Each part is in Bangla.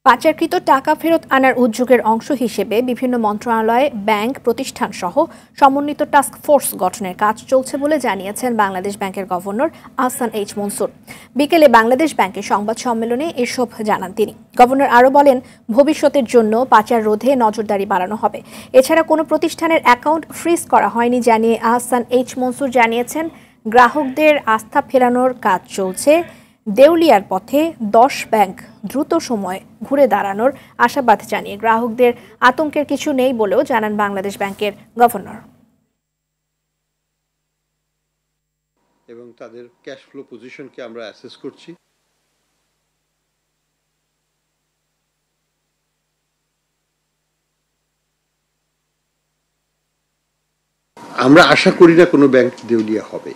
পাচারকৃত টাকা ফেরত আনার উদ্যোগের অংশ হিসেবে বিভিন্ন মন্ত্রণালয়, ব্যাংক প্রতিষ্ঠান সহ সমন্বিত টাস্ক ফোর্স গঠনের কাজ চলছে বলে জানিয়েছেন বাংলাদেশ ব্যাংকের গভর্নর আহসান এইচ মনসুর। বিকেলে বাংলাদেশ ব্যাংকের সংবাদ সম্মেলনে এসব জানান তিনি। গভর্নর আরও বলেন, ভবিষ্যতের জন্য পাচার রোধে নজরদারি বাড়ানো হবে। এছাড়া কোনো প্রতিষ্ঠানের অ্যাকাউন্ট ফ্রিজ করা হয়নি জানিয়ে আহসান এইচ মনসুর জানিয়েছেন, গ্রাহকদের আস্থা ফেরানোর কাজ চলছে। দেউলিয়ার পথে 10 ব্যাংক দ্রুত সময় ঘুরে দাঁড়ানোর আশাবাদ জানিয়ে গ্রাহকদের আতঙ্কের কিছু নেই বলেও জানান বাংলাদেশ ব্যাংকের গভর্নর। এবং তাদের ক্যাশ ফ্লো পজিশনকে আমরা অ্যাসেস করছি। আমরা আশা করি না কোনো ব্যাংক দেউলিয়া হবে।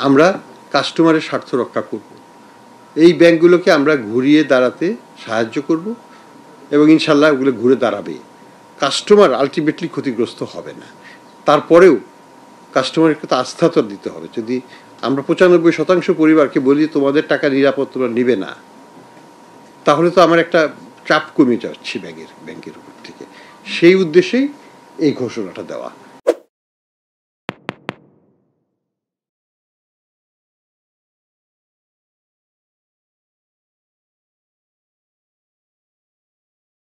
আমরা কাস্টমারের স্বার্থ রক্ষা করব। এই ব্যাংকগুলোকে আমরা ঘুরিয়ে দাঁড়াতে সাহায্য করব এবং ইনশাল্লাহ ওগুলো ঘুরে দাঁড়াবে। কাস্টমার আলটিমেটলি ক্ষতিগ্রস্ত হবে না। তারপরেও কাস্টমারের তো আস্থা তো দিতে হবে। যদি আমরা 95% পরিবারকে বলি তোমাদের টাকা নিরাপদ, তোমরা নিবে না, তাহলে তো আমার একটা চাপ কমে যাচ্ছে ব্যাংকের উপর থেকে। সেই উদ্দেশ্যেই এই ঘোষণাটা দেওয়া।